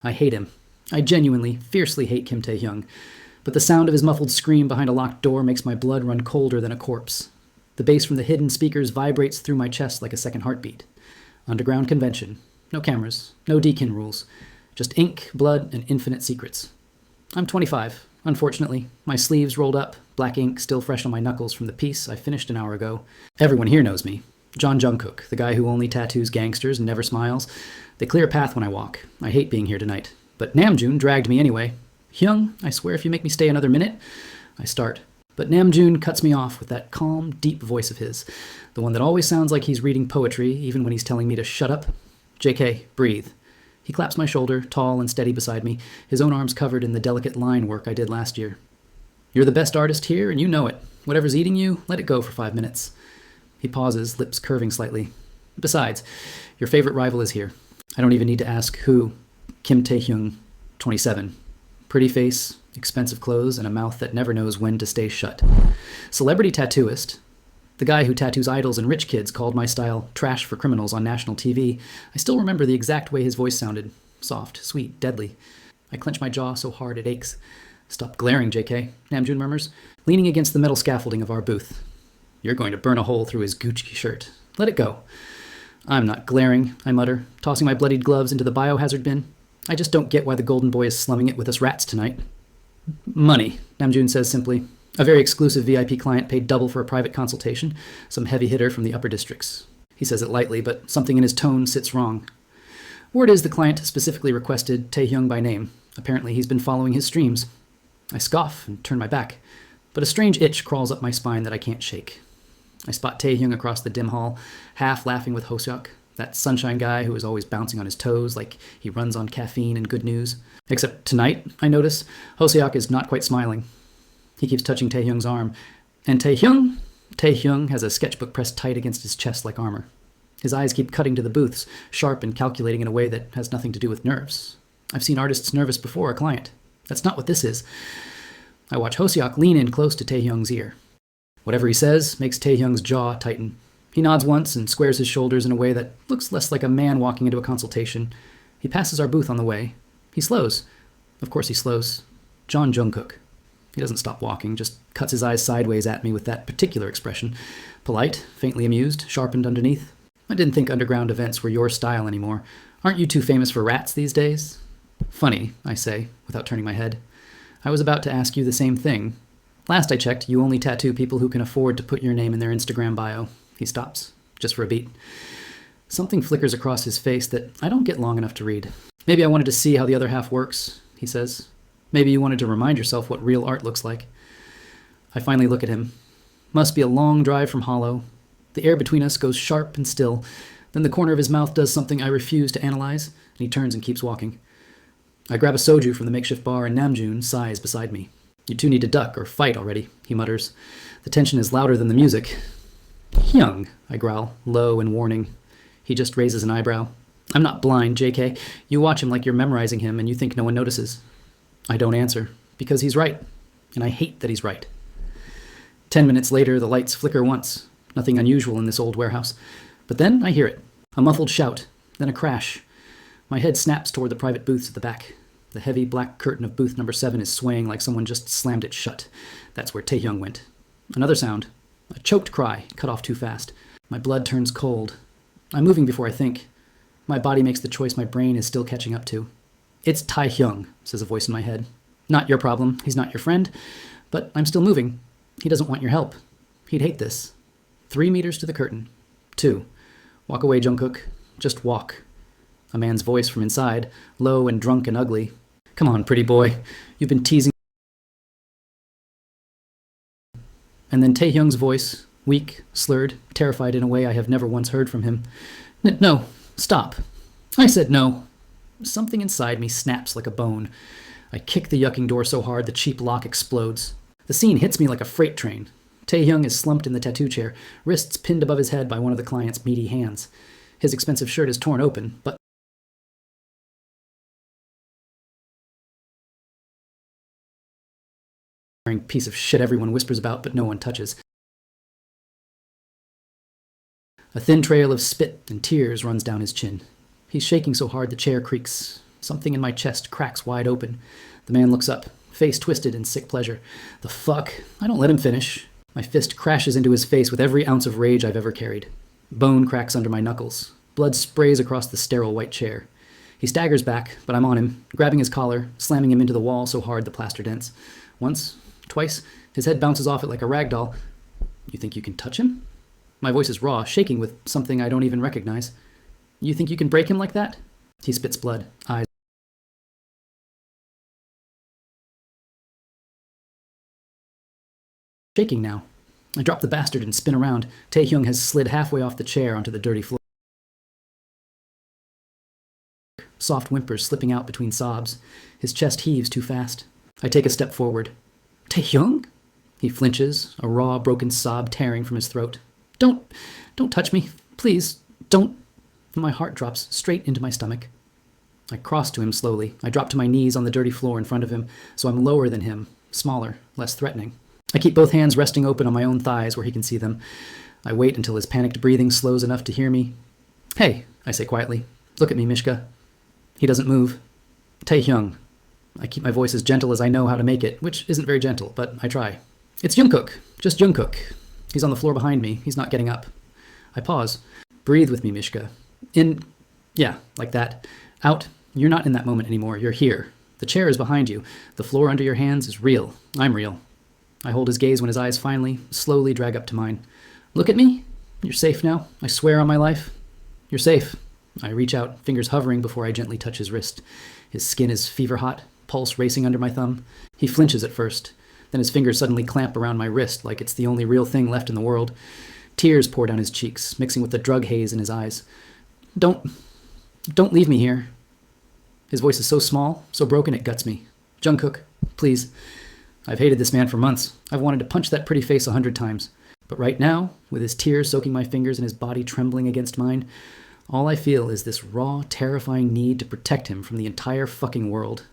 I hate him. I genuinely, fiercely hate Kim Tae-hyung, but the sound of his muffled scream behind a locked door makes my blood run colder than a corpse. The bass from the hidden speakers vibrates through my chest like a second heartbeat. Underground convention. No cameras, no deacon rules. Just ink, blood, and infinite secrets. I'm 25, unfortunately. My sleeves rolled up, black ink still fresh on my knuckles from the piece I finished an hour ago. Everyone here knows me. Jungkook, the guy who only tattoos gangsters and never smiles. They clear a path when I walk. I hate being here tonight. But Namjoon dragged me anyway. Hyung, I swear if you make me stay another minute, I start. But Namjoon cuts me off with that calm, deep voice of his. The one that always sounds like he's reading poetry, even when he's telling me to shut up. JK, breathe. He claps my shoulder, tall and steady beside me, his own arms covered in the delicate line work I did last year. You're the best artist here, and you know it. Whatever's eating you, let it go for 5 minutes. He pauses, lips curving slightly. Besides, your favorite rival is here. I don't even need to ask who. Kim Tae-hyung, 27. Pretty face, expensive clothes, and a mouth that never knows when to stay shut. Celebrity tattooist. The guy who tattoos idols and rich kids called my style trash for criminals on national TV. I still remember the exact way his voice sounded. Soft, sweet, deadly. I clench my jaw so hard it aches. Stop glaring, JK, Namjoon murmurs, leaning against the metal scaffolding of our booth. You're going to burn a hole through his Gucci shirt. Let it go. I'm not glaring, I mutter, tossing my bloodied gloves into the biohazard bin. I just don't get why the golden boy is slumming it with us rats tonight. Money, Namjoon says simply. A very exclusive VIP client paid double for a private consultation, some heavy hitter from the upper districts. He says it lightly, but something in his tone sits wrong. Word is the client specifically requested Tae-hyung by name. Apparently he's been following his streams. I scoff and turn my back, but a strange itch crawls up my spine that I can't shake. I spot Tae-hyung across the dim hall, half laughing with Hoseok, that sunshine guy who is always bouncing on his toes like he runs on caffeine and good news. Except tonight, I notice, Hoseok is not quite smiling. He keeps touching Tae-hyung's arm. And Tae-hyung? Tae-hyung has a sketchbook pressed tight against his chest like armor. His eyes keep cutting to the booths, sharp and calculating in a way that has nothing to do with nerves. I've seen artists nervous before a client. That's not what this is. I watch Hoseok lean in close to Tae-hyung's ear. Whatever he says makes Tae-hyung's jaw tighten. He nods once and squares his shoulders in a way that looks less like a man walking into a consultation. He passes our booth on the way. He slows. Of course he slows. Jungkook. He doesn't stop walking, just cuts his eyes sideways at me with that particular expression. Polite, faintly amused, sharpened underneath. I didn't think underground events were your style anymore. Aren't you too famous for rats these days? Funny, I say, without turning my head. I was about to ask you the same thing. Last I checked, you only tattoo people who can afford to put your name in their Instagram bio. He stops, just for a beat. Something flickers across his face that I don't get long enough to read. Maybe I wanted to see how the other half works, he says. Maybe you wanted to remind yourself what real art looks like. I finally look at him. Must be a long drive from Hollow. The air between us goes sharp and still. Then the corner of his mouth does something I refuse to analyze, and he turns and keeps walking. I grab a soju from the makeshift bar, and Namjoon sighs beside me. You two need to duck or fight already, he mutters. The tension is louder than the music. Hyung, I growl, low and warning. He just raises an eyebrow. I'm not blind, JK. You watch him like you're memorizing him, and you think no one notices. I don't answer, because he's right, and I hate that he's right. 10 minutes later, the lights flicker once. Nothing unusual in this old warehouse. But then I hear it. A muffled shout, then a crash. My head snaps toward the private booths at the back. The heavy black curtain of booth number 7 is swaying like someone just slammed it shut. That's where Tae-hyung went. Another sound. A choked cry, cut off too fast. My blood turns cold. I'm moving before I think. My body makes the choice my brain is still catching up to. It's Tae-hyung, says a voice in my head. Not your problem. He's not your friend. But I'm still moving. He doesn't want your help. He'd hate this. 3 meters to the curtain. 2. Walk away, Jungkook. Just walk. A man's voice from inside, low and drunk and ugly. Come on, pretty boy. You've been teasing. And then Tae-hyung's voice, weak, slurred, terrified in a way I have never once heard from him. No, stop. I said no. Something inside me snaps like a bone. I kick the yucking door so hard the cheap lock explodes. The scene hits me like a freight train. Tae-hyung is slumped in the tattoo chair, wrists pinned above his head by one of the client's meaty hands. His expensive shirt is torn open, but piece of shit everyone whispers about but no one touches. A thin trail of spit and tears runs down his chin. He's shaking so hard the chair creaks. Something in my chest cracks wide open. The man looks up, face twisted in sick pleasure. The fuck? I don't let him finish. My fist crashes into his face with every ounce of rage I've ever carried. Bone cracks under my knuckles. Blood sprays across the sterile white chair. He staggers back, but I'm on him, grabbing his collar, slamming him into the wall so hard the plaster dents. Once, twice, his head bounces off it like a rag doll. You think you can touch him? My voice is raw, shaking with something I don't even recognize. You think you can break him like that? He spits blood, eyes shaking now. I drop the bastard and spin around. Taehyung has slid halfway off the chair onto the dirty floor. Soft whimpers slipping out between sobs. His chest heaves too fast. I take a step forward. Taehyung? He flinches, a raw, broken sob tearing from his throat. Don't touch me. Please, don't. My heart drops straight into my stomach. I cross to him slowly. I drop to my knees on the dirty floor in front of him, so I'm lower than him, smaller, less threatening. I keep both hands resting open on my own thighs where he can see them. I wait until his panicked breathing slows enough to hear me. Hey, I say quietly. Look at me, Mishka. He doesn't move. Taehyung. I keep my voice as gentle as I know how to make it, which isn't very gentle, but I try. It's Jungkook. Just Jungkook. He's on the floor behind me. He's not getting up. I pause. Breathe with me, Mishka. In. Yeah, like that. Out. You're not in that moment anymore. You're here. The chair is behind you. The floor under your hands is real. I'm real. I hold his gaze when his eyes finally, slowly drag up to mine. Look at me. You're safe now. I swear on my life. You're safe. I reach out, fingers hovering before I gently touch his wrist. His skin is fever hot, pulse racing under my thumb. He flinches at first. Then his fingers suddenly clamp around my wrist like it's the only real thing left in the world. Tears pour down his cheeks, mixing with the drug haze in his eyes. Don't leave me here. His voice is so small, so broken it guts me. Jungkook, please. I've hated this man for months. I've wanted to punch that pretty face 100 times. But right now, with his tears soaking my fingers and his body trembling against mine, all I feel is this raw, terrifying need to protect him from the entire fucking world.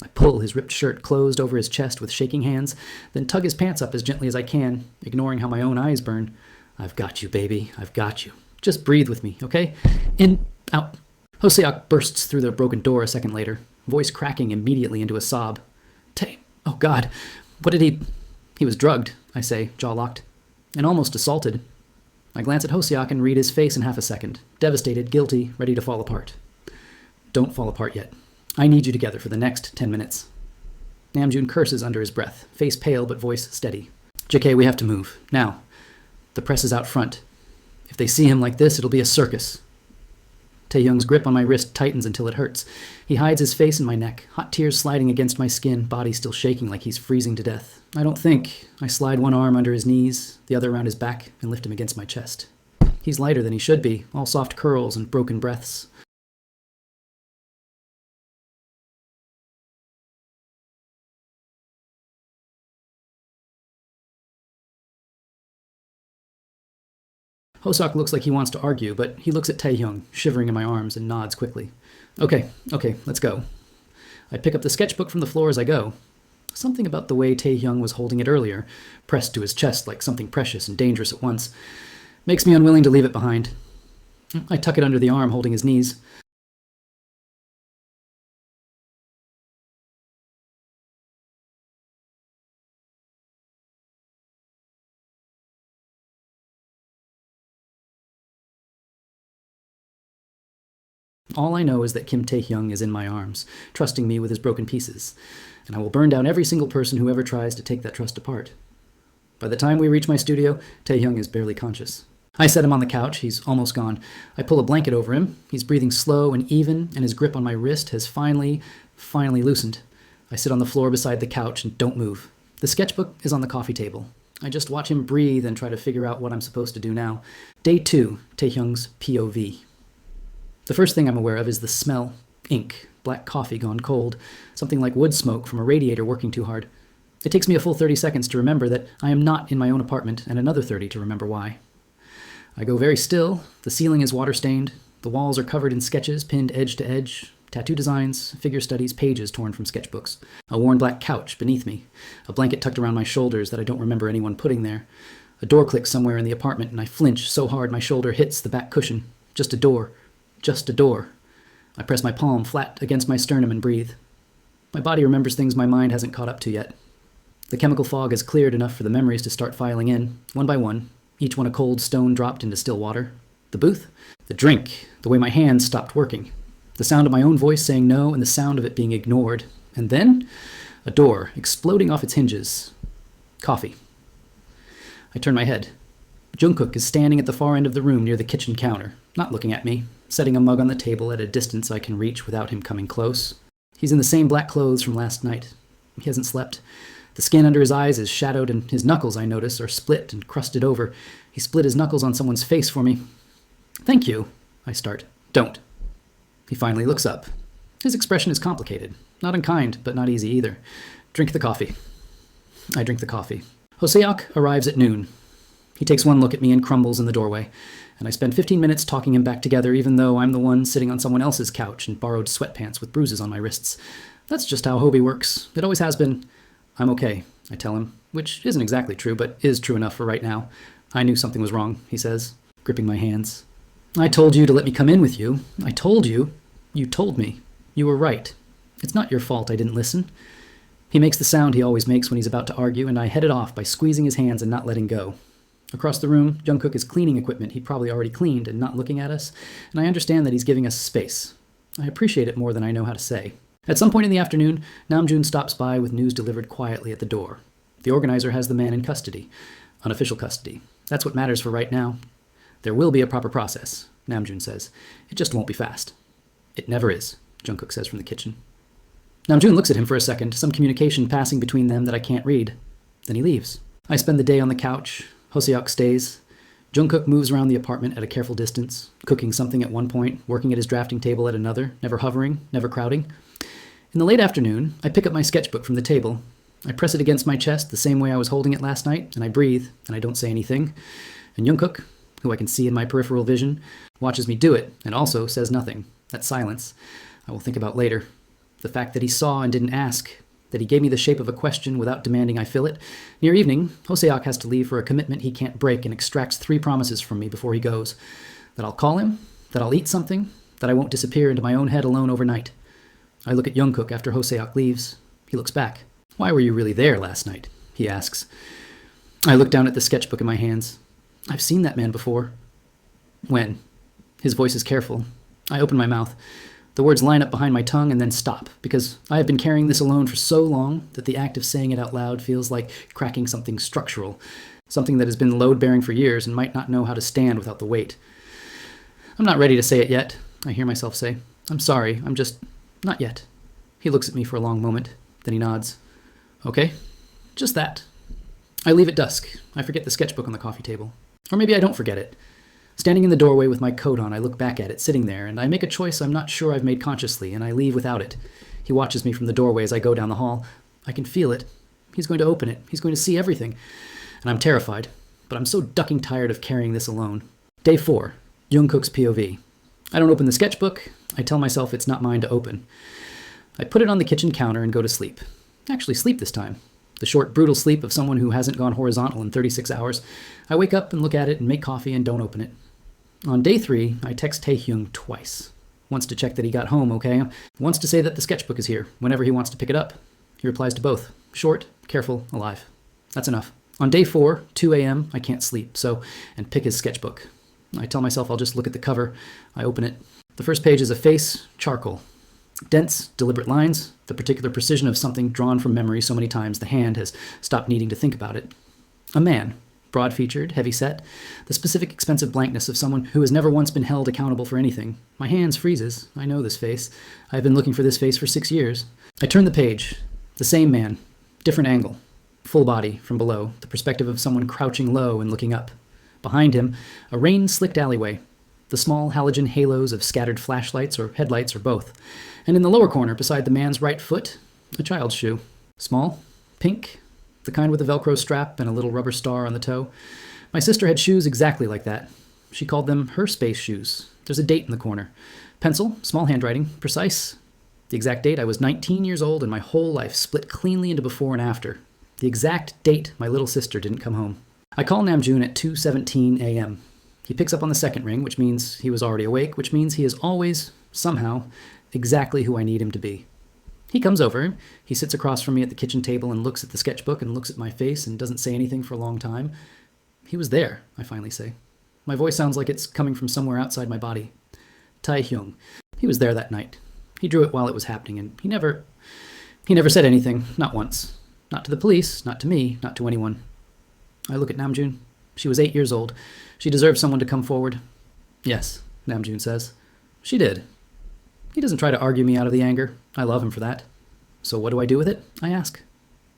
I pull his ripped shirt closed over his chest with shaking hands, then tug his pants up as gently as I can, ignoring how my own eyes burn. I've got you, baby. I've got you. Just breathe with me, okay? In, out. Hoseok bursts through the broken door a second later, voice cracking immediately into a sob. Oh God, what did he... He was drugged, I say, jaw locked, and almost assaulted. I glance at Hoseok and read his face in half a second, devastated, guilty, ready to fall apart. Don't fall apart yet. I need you together for the next 10 minutes. Namjoon curses under his breath, face pale but voice steady. JK, we have to move. Now. The press is out front. If they see him like this, it'll be a circus. Taehyung's grip on my wrist tightens until it hurts. He hides his face in my neck, hot tears sliding against my skin, body still shaking like he's freezing to death. I don't think. I slide one arm under his knees, the other around his back, and lift him against my chest. He's lighter than he should be, all soft curls and broken breaths. Hoseok looks like he wants to argue, but he looks at Taehyung, shivering in my arms, and nods quickly. Okay, let's go. I pick up the sketchbook from the floor as I go. Something about the way Taehyung was holding it earlier, pressed to his chest like something precious and dangerous at once, makes me unwilling to leave it behind. I tuck it under the arm holding his knees. All I know is that Kim Taehyung is in my arms, trusting me with his broken pieces, and I will burn down every single person who ever tries to take that trust apart. By the time we reach my studio, Taehyung is barely conscious. I set him on the couch. He's almost gone. I pull a blanket over him. He's breathing slow and even, and his grip on my wrist has finally loosened. I sit on the floor beside the couch and don't move. The sketchbook is on the coffee table. I just watch him breathe and try to figure out what I'm supposed to do now. Day 2, Taehyung's POV. The first thing I'm aware of is the smell. Ink, black coffee gone cold, something like wood smoke from a radiator working too hard. It takes me a full 30 seconds to remember that I am not in my own apartment, and another 30 to remember why. I go very still. The ceiling is water-stained. The walls are covered in sketches pinned edge to edge, tattoo designs, figure studies, pages torn from sketchbooks. A worn black couch beneath me, a blanket tucked around my shoulders that I don't remember anyone putting there. A door clicks somewhere in the apartment, and I flinch so hard my shoulder hits the back cushion. Just a door. Just a door. I press my palm flat against my sternum and breathe. My body remembers things my mind hasn't caught up to yet. The chemical fog has cleared enough for the memories to start filing in, one by one, each one a cold stone dropped into still water. The booth, the drink, the way my hands stopped working, the sound of my own voice saying no and the sound of it being ignored. And then, a door exploding off its hinges. Coffee. I turn my head. Jungkook is standing at the far end of the room near the kitchen counter, not looking at me, setting a mug on the table at a distance I can reach without him coming close. He's in the same black clothes from last night. He hasn't slept. The skin under his eyes is shadowed, and his knuckles, I notice, are split and crusted over. He split his knuckles on someone's face for me. "Thank you," I start. "Don't." He finally looks up. His expression is complicated. Not unkind, but not easy either. "Drink the coffee." I drink the coffee. Hoseok arrives at noon. He takes one look at me and crumbles in the doorway, and I spend 15 minutes talking him back together, even though I'm the one sitting on someone else's couch in borrowed sweatpants with bruises on my wrists. That's just how Hobie works. It always has been. "I'm okay," I tell him, which isn't exactly true, but is true enough for right now. "I knew something was wrong," he says, gripping my hands. "I told you to let me come in with you. I told you. You told me. You were right. It's not your fault I didn't listen." He makes the sound he always makes when he's about to argue, and I head it off by squeezing his hands and not letting go. Across the room, Jungkook is cleaning equipment he probably already cleaned and not looking at us, and I understand that he's giving us space. I appreciate it more than I know how to say. At some point in the afternoon, Namjoon stops by with news delivered quietly at the door. The organizer has the man in custody. Unofficial custody. That's what matters for right now. "There will be a proper process," Namjoon says. "It just won't be fast." "It never is," Jungkook says from the kitchen. Namjoon looks at him for a second, some communication passing between them that I can't read. Then he leaves. I spend the day on the couch. Hoseok stays. Jungkook moves around the apartment at a careful distance, cooking something at one point, working at his drafting table at another, never hovering, never crowding. In the late afternoon, I pick up my sketchbook from the table. I press it against my chest the same way I was holding it last night, and I breathe, and I don't say anything. And Jungkook, who I can see in my peripheral vision, watches me do it, and also says nothing. That silence I will think about later. The fact that he saw and didn't ask, that he gave me the shape of a question without demanding I fill it. Near evening, Hoseok has to leave for a commitment he can't break and extracts 3 promises from me before he goes. That I'll call him, that I'll eat something, that I won't disappear into my own head alone overnight. I look at Jungkook after Hoseok leaves. He looks back. "Why were you really there last night?" he asks. I look down at the sketchbook in my hands. I've seen that man before. "When?" His voice is careful. I open my mouth. The words line up behind my tongue and then stop, because I have been carrying this alone for so long that the act of saying it out loud feels like cracking something structural, something that has been load-bearing for years and might not know how to stand without the weight. "I'm not ready to say it yet," I hear myself say. "I'm sorry, I'm just... not yet." He looks at me for a long moment, then he nods. "Okay, just that." I leave at dusk. I forget the sketchbook on the coffee table. Or maybe I don't forget it. Standing in the doorway with my coat on, I look back at it, sitting there, and I make a choice I'm not sure I've made consciously, and I leave without it. He watches me from the doorway as I go down the hall. I can feel it. He's going to open it. He's going to see everything. And I'm terrified, but I'm so ducking tired of carrying this alone. Day 4. Jungkook's POV. I don't open the sketchbook. I tell myself it's not mine to open. I put it on the kitchen counter and go to sleep. Actually sleep this time. The short, brutal sleep of someone who hasn't gone horizontal in 36 hours. I wake up and look at it and make coffee and don't open it. On day 3, I text Taehyung twice. Once to check that he got home okay. Once to say that the sketchbook is here, whenever he wants to pick it up. He replies to both. Short, careful, alive. That's enough. On day 4, 2 a.m., I can't sleep, and pick his sketchbook. I tell myself I'll just look at the cover. I open it. The first page is a face, charcoal. Dense, deliberate lines, the particular precision of something drawn from memory so many times the hand has stopped needing to think about it. A man. Broad-featured, heavy-set, the specific expensive blankness of someone who has never once been held accountable for anything. My hands freezes. I know this face. I've been looking for this face for 6 years. I turn the page. The same man. Different angle. Full body, from below, the perspective of someone crouching low and looking up. Behind him, a rain-slicked alleyway. The small halogen halos of scattered flashlights or headlights or both. And in the lower corner, beside the man's right foot, a child's shoe. Small, pink, the kind with a Velcro strap and a little rubber star on the toe. My sister had shoes exactly like that. She called them her space shoes. There's a date in the corner. Pencil, small handwriting, precise. The exact date, I was 19 years old and my whole life split cleanly into before and after. The exact date my little sister didn't come home. I call Namjoon at 2:17 a.m. He picks up on the second ring, which means he was already awake, which means he is always Somehow, exactly who I need him to be. He comes over, he sits across from me at the kitchen table and looks at the sketchbook and looks at my face and doesn't say anything for a long time. He was there, I finally say. My voice sounds like it's coming from somewhere outside my body. Taehyung. He was there that night. He drew it while it was happening, and he never said anything, not once. Not to the police, not to me, not to anyone. I look at Namjoon. She was 8 years old. She deserved someone to come forward. Yes, Namjoon says. She did. He doesn't try to argue me out of the anger. I love him for that. So what do I do with it? I ask.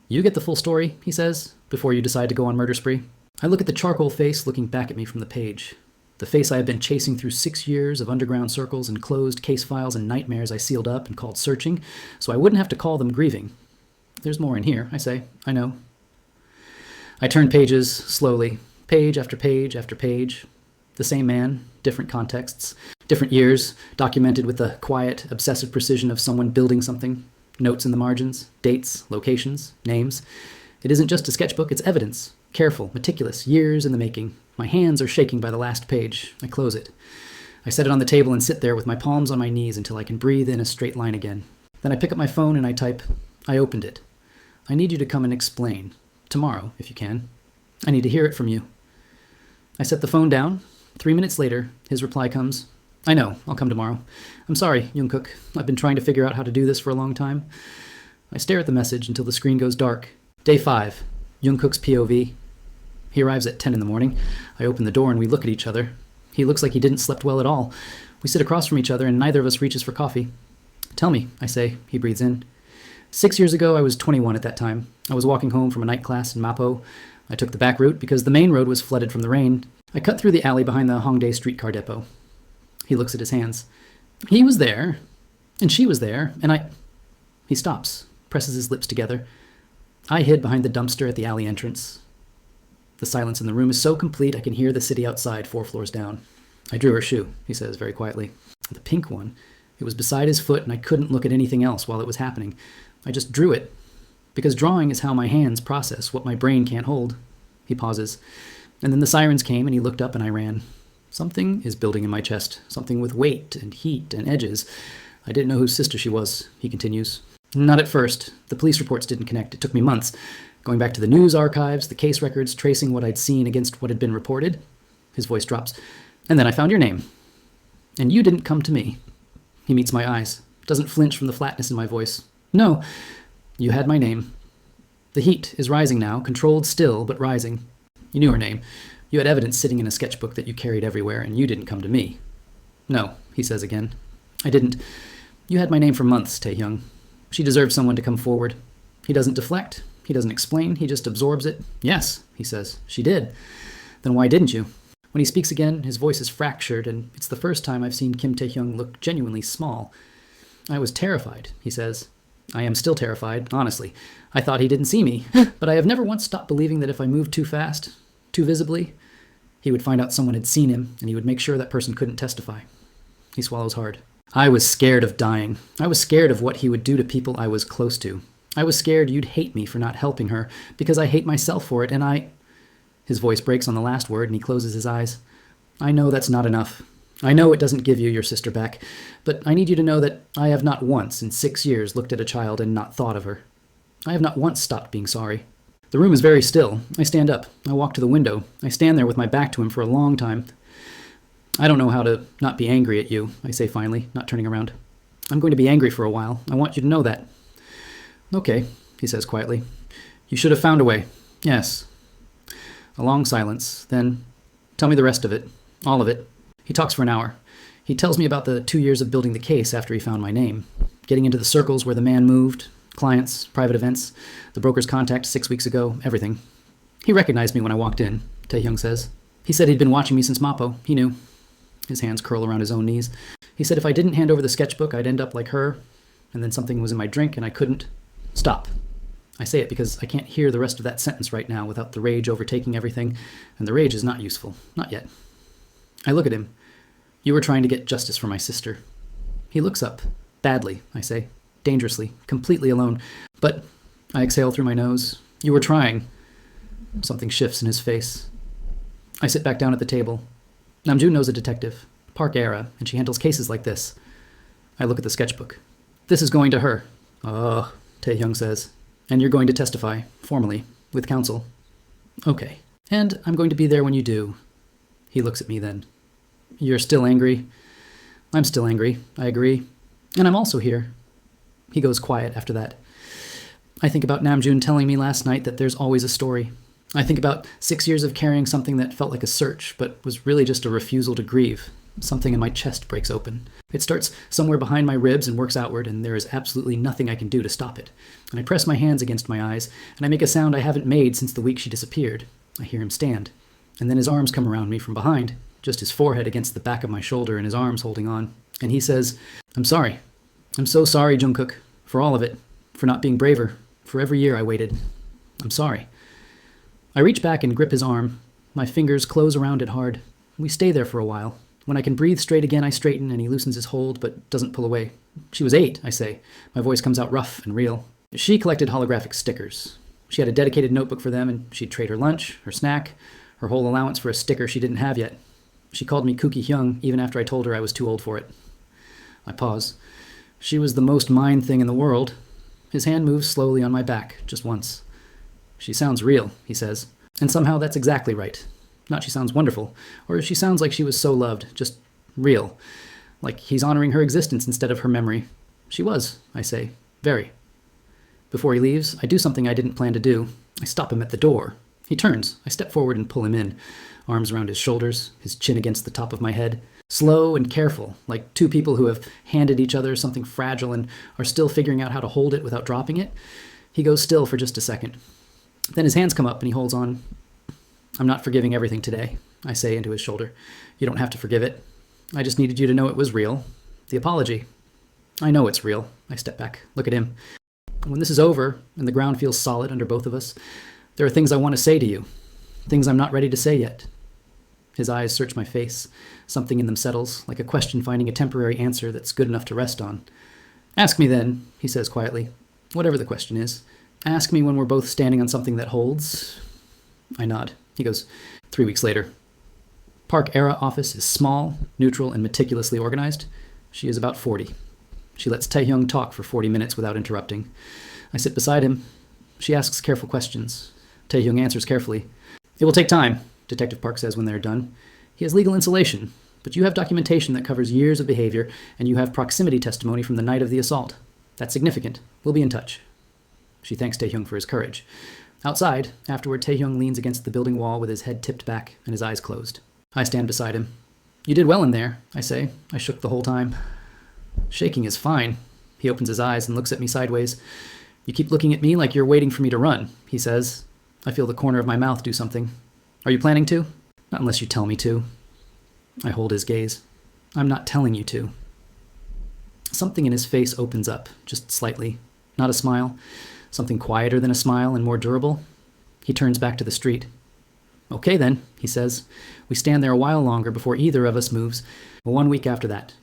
You get the full story, he says, before you decide to go on murder spree. I look at the charcoal face looking back at me from the page. The face I have been chasing through 6 years of underground circles and closed case files and nightmares I sealed up and called searching, so I wouldn't have to call them grieving. There's more in here, I say. I know. I turn pages slowly, page after page after page. The same man, different contexts, different years, documented with the quiet, obsessive precision of someone building something. Notes in the margins, dates, locations, names. It isn't just a sketchbook, it's evidence. Careful, meticulous, years in the making. My hands are shaking by the last page. I close it. I set it on the table and sit there with my palms on my knees until I can breathe in a straight line again. Then I pick up my phone and I type, I opened it. I need you to come and explain. Tomorrow, if you can. I need to hear it from you. I set the phone down. 3 minutes later, his reply comes, I know, I'll come tomorrow. I'm sorry, Jungkook. I've been trying to figure out how to do this for a long time. I stare at the message until the screen goes dark. Day 5. Jungkook's POV. He arrives at 10 in the morning. I open the door and we look at each other. He looks like he didn't slept well at all. We sit across from each other and neither of us reaches for coffee. Tell me, I say. He breathes in. 6 years ago, I was 21 at that time. I was walking home from a night class in Mapo. I took the back route because the main road was flooded from the rain. I cut through the alley behind the Hongdae streetcar depot. He looks at his hands. He was there, and she was there, and I... He stops, presses his lips together. I hid behind the dumpster at the alley entrance. The silence in the room is so complete I can hear the city outside 4 floors down. I drew her shoe, he says very quietly. The pink one. It was beside his foot and I couldn't look at anything else while it was happening. I just drew it. Because drawing is how my hands process what my brain can't hold. He pauses. And then the sirens came and he looked up and I ran. Something is building in my chest. Something with weight and heat and edges. I didn't know whose sister she was, he continues. Not at first. The police reports didn't connect. It took me months. Going back to the news archives, the case records, tracing what I'd seen against what had been reported. His voice drops. And then I found your name. And you didn't come to me. He meets my eyes. Doesn't flinch from the flatness in my voice. No, you had my name. The heat is rising now, controlled still, but rising. You knew her name. You had evidence sitting in a sketchbook that you carried everywhere, and you didn't come to me. No, he says again. I didn't. You had my name for months, Taehyung. She deserved someone to come forward. He doesn't deflect. He doesn't explain. He just absorbs it. Yes, he says. She did. Then why didn't you? When he speaks again, his voice is fractured, and it's the first time I've seen Kim Taehyung look genuinely small. I was terrified, he says. I am still terrified, honestly. I thought he didn't see me, but I have never once stopped believing that if I moved too fast, too visibly, he would find out someone had seen him, and he would make sure that person couldn't testify. He swallows hard. I was scared of dying. I was scared of what he would do to people I was close to. I was scared you'd hate me for not helping her, because I hate myself for it, and I... His voice breaks on the last word, and he closes his eyes. I know that's not enough. I know it doesn't give you your sister back, but I need you to know that I have not once in 6 years looked at a child and not thought of her. I have not once stopped being sorry. The room is very still. I stand up. I walk to the window. I stand there with my back to him for a long time. I don't know how to not be angry at you, I say finally, not turning around. I'm going to be angry for a while. I want you to know that. Okay, he says quietly. You should have found a way. Yes. A long silence. Then, tell me the rest of it. All of it. He talks for an hour. He tells me about the 2 years of building the case after he found my name. Getting into the circles where the man moved, clients, private events, the broker's contact 6 weeks ago, everything. He recognized me when I walked in, Taehyung says. He said he'd been watching me since Mapo. He knew. His hands curl around his own knees. He said if I didn't hand over the sketchbook, I'd end up like her, and then something was in my drink and I couldn't. Stop. I say it because I can't hear the rest of that sentence right now without the rage overtaking everything, and the rage is not useful. Not yet. I look at him. You were trying to get justice for my sister. He looks up. Badly, I say. Dangerously. Completely alone. But I exhale through my nose. You were trying. Something shifts in his face. I sit back down at the table. Namjoon knows a detective. Park Era, and she handles cases like this. I look at the sketchbook. This is going to her. Oh, Taehyung says. And you're going to testify, formally, with counsel. Okay. And I'm going to be there when you do. He looks at me then. You're still angry? I'm still angry, I agree. And I'm also here. He goes quiet after that. I think about Namjoon telling me last night that there's always a story. I think about 6 years of carrying something that felt like a search, but was really just a refusal to grieve. Something in my chest breaks open. It starts somewhere behind my ribs and works outward, and there is absolutely nothing I can do to stop it. And I press my hands against my eyes, and I make a sound I haven't made since the week she disappeared. I hear him stand. And then his arms come around me from behind, just his forehead against the back of my shoulder and his arms holding on. And he says, I'm sorry. I'm so sorry, Jungkook, for all of it, for not being braver, for every year I waited. I'm sorry. I reach back and grip his arm. My fingers close around it hard. We stay there for a while. When I can breathe straight again, I straighten, and he loosens his hold, but doesn't pull away. She was 8, I say. My voice comes out rough and real. She collected holographic stickers. She had a dedicated notebook for them, and she'd trade her lunch, her snack, her whole allowance for a sticker she didn't have yet. She called me Kooky Hyung even after I told her I was too old for it. I pause. She was the most mine thing in the world. His hand moves slowly on my back, just once. She sounds real, he says. And somehow that's exactly right. Not she sounds wonderful, or she sounds like she was so loved, just real. Like he's honoring her existence instead of her memory. She was, I say, very. Before he leaves, I do something I didn't plan to do. I stop him at the door. He turns. I step forward and pull him in, arms around his shoulders, his chin against the top of my head. Slow and careful, like two people who have handed each other something fragile and are still figuring out how to hold it without dropping it. He goes still for just a second. Then his hands come up and he holds on. I'm not forgiving everything today, I say into his shoulder. You don't have to forgive it. I just needed you to know it was real. The apology. I know it's real. I step back, look at him. When this is over and the ground feels solid under both of us, there are things I want to say to you. Things I'm not ready to say yet. His eyes search my face. Something in them settles, like a question finding a temporary answer that's good enough to rest on. Ask me then, he says quietly. Whatever the question is. Ask me when we're both standing on something that holds. I nod. He goes, 3 weeks later. Park Era office is small, neutral, and meticulously organized. She is about 40. She lets Taehyung talk for 40 minutes without interrupting. I sit beside him. She asks careful questions. Taehyung answers carefully. It will take time, Detective Park says when they're done. He has legal insulation, but you have documentation that covers years of behavior, and you have proximity testimony from the night of the assault. That's significant. We'll be in touch. She thanks Taehyung for his courage. Outside, afterward, Taehyung leans against the building wall with his head tipped back and his eyes closed. I stand beside him. You did well in there, I say. I shook the whole time. Shaking is fine. He opens his eyes and looks at me sideways. You keep looking at me like you're waiting for me to run, he says. I feel the corner of my mouth do something. Are you planning to? Not unless you tell me to. I hold his gaze. I'm not telling you to. Something in his face opens up, just slightly. Not a smile. Something quieter than a smile and more durable. He turns back to the street. Okay then, he says. We stand there a while longer before either of us moves. 1 week after that.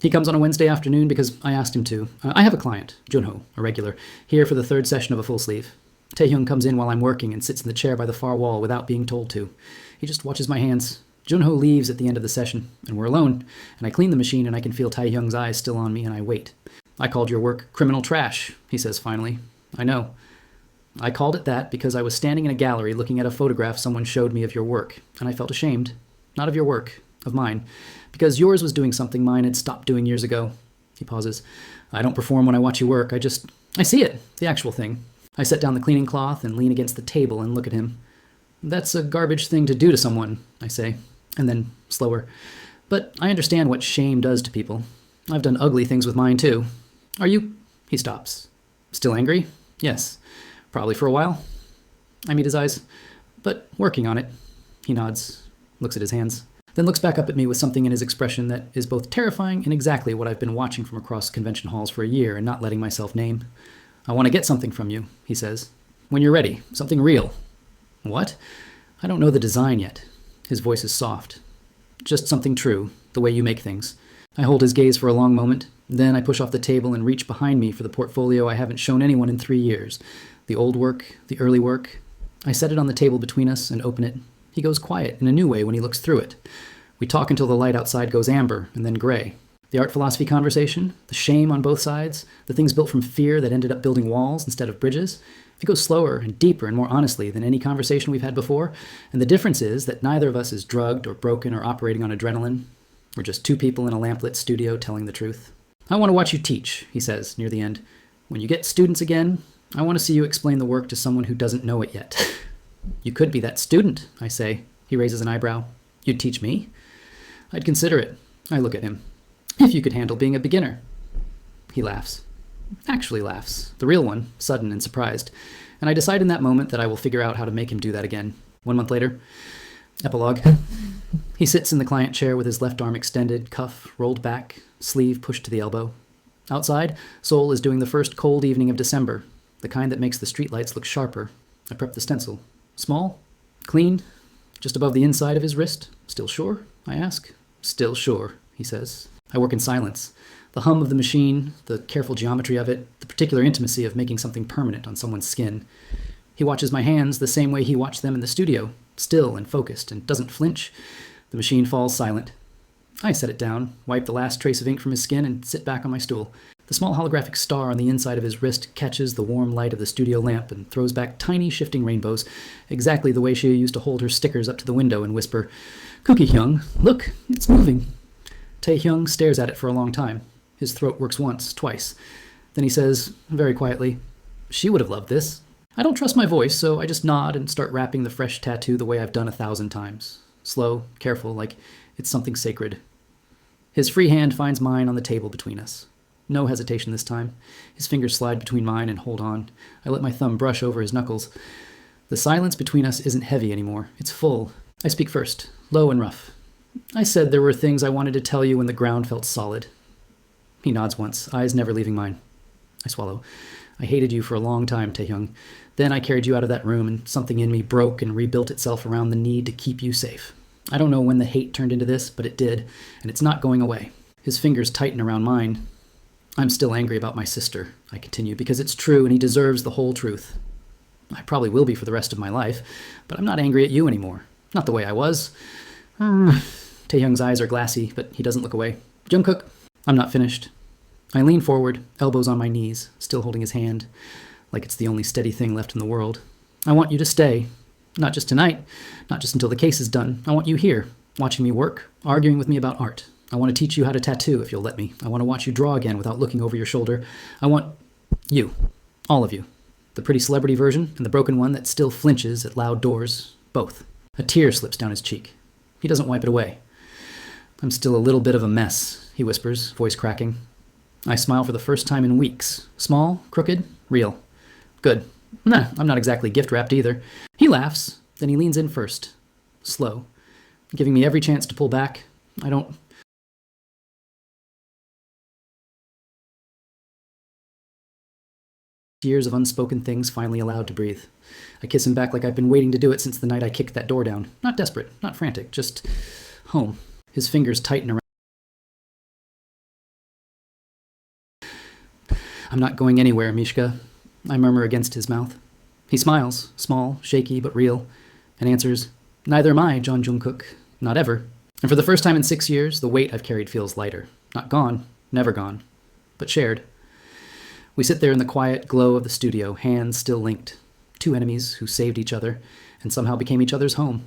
He comes on a Wednesday afternoon because I asked him to. I have a client, Junho, a regular, here for the third session of a full sleeve. Taehyung comes in while I'm working and sits in the chair by the far wall without being told to. He just watches my hands. Junho leaves at the end of the session, and we're alone, and I clean the machine and I can feel Taehyung's eyes still on me, and I wait. I called your work criminal trash, he says finally. I know. I called it that because I was standing in a gallery looking at a photograph someone showed me of your work, and I felt ashamed. Not of your work, of mine. Because yours was doing something mine had stopped doing years ago. He pauses. I don't perform when I watch you work. I see it, the actual thing. I set down the cleaning cloth and lean against the table and look at him. That's a garbage thing to do to someone, I say. And then, slower. But I understand what shame does to people. I've done ugly things with mine, too. Are you... He stops. Still angry? Yes. Probably for a while. I meet his eyes. But working on it. He nods, looks at his hands, then looks back up at me with something in his expression that is both terrifying and exactly what I've been watching from across convention halls for a year and not letting myself name. I want to get something from you, he says. When you're ready. Something real. What? I don't know the design yet. His voice is soft. Just something true, the way you make things. I hold his gaze for a long moment. Then I push off the table and reach behind me for the portfolio I haven't shown anyone in 3 years. The old work, the early work. I set it on the table between us and open it. He goes quiet in a new way when he looks through it. We talk until the light outside goes amber and then gray. The art philosophy conversation, the shame on both sides, the things built from fear that ended up building walls instead of bridges. It goes slower and deeper and more honestly than any conversation we've had before, and the difference is that neither of us is drugged or broken or operating on adrenaline. We're just two people in a lamplit studio telling the truth. I want to watch you teach, he says near the end. When you get students again, I want to see you explain the work to someone who doesn't know it yet. You could be that student, I say. He raises an eyebrow. You'd teach me? I'd consider it. I look at him. If you could handle being a beginner. He laughs. Actually laughs. The real one, sudden and surprised. And I decide in that moment that I will figure out how to make him do that again. 1 month later. Epilogue. He sits in the client chair with his left arm extended, cuff rolled back, sleeve pushed to the elbow. Outside, Seoul is doing the first cold evening of December, the kind that makes the streetlights look sharper. I prep the stencil. Small? Clean? Just above the inside of his wrist? Still sure? I ask. Still sure, he says. I work in silence. The hum of the machine, the careful geometry of it, the particular intimacy of making something permanent on someone's skin. He watches my hands the same way he watched them in the studio, still and focused, and doesn't flinch. The machine falls silent. I set it down, wipe the last trace of ink from his skin, and sit back on my stool. The small holographic star on the inside of his wrist catches the warm light of the studio lamp and throws back tiny shifting rainbows, exactly the way she used to hold her stickers up to the window and whisper, "Cookie Hyung, look, it's moving." Tae-hyung stares at it for a long time. His throat works once, twice. Then he says, very quietly, "She would have loved this." I don't trust my voice, so I just nod and start wrapping the fresh tattoo the way I've done 1,000 times. Slow, careful, like it's something sacred. His free hand finds mine on the table between us. No hesitation this time. His fingers slide between mine and hold on. I let my thumb brush over his knuckles. The silence between us isn't heavy anymore. It's full. I speak first, low and rough. I said there were things I wanted to tell you when the ground felt solid. He nods once, eyes never leaving mine. I swallow. I hated you for a long time, Taehyung. Then I carried you out of that room, and something in me broke and rebuilt itself around the need to keep you safe. I don't know when the hate turned into this, but it did, and it's not going away. His fingers tighten around mine. I'm still angry about my sister, I continue, because it's true and he deserves the whole truth. I probably will be for the rest of my life, but I'm not angry at you anymore. Not the way I was. Taehyung's eyes are glassy, but he doesn't look away. Jungkook. I'm not finished. I lean forward, elbows on my knees, still holding his hand, like it's the only steady thing left in the world. I want you to stay. Not just tonight, not just until the case is done. I want you here, watching me work, arguing with me about art. I want to teach you how to tattoo, if you'll let me. I want to watch you draw again without looking over your shoulder. I want you, all of you. The pretty celebrity version and the broken one that still flinches at loud doors, both. A tear slips down his cheek. He doesn't wipe it away. I'm still a little bit of a mess, he whispers, voice cracking. I smile for the first time in weeks. Small, crooked, real. Good. Nah, I'm not exactly gift-wrapped either. He laughs, then he leans in first. Slow. Giving me every chance to pull back. I don't... Years of unspoken things finally allowed to breathe. I kiss him back like I've been waiting to do it since the night I kicked that door down. Not desperate, not frantic, just home. His fingers tighten around. I'm not going anywhere, Mishka, I murmur against his mouth. He smiles, small, shaky, but real, and answers, Neither am I, John Jungkook. Not ever. And for the first time in 6 years, the weight I've carried feels lighter. Not gone, never gone, but shared. We sit there in the quiet glow of the studio, hands still linked. Two enemies who saved each other and somehow became each other's home.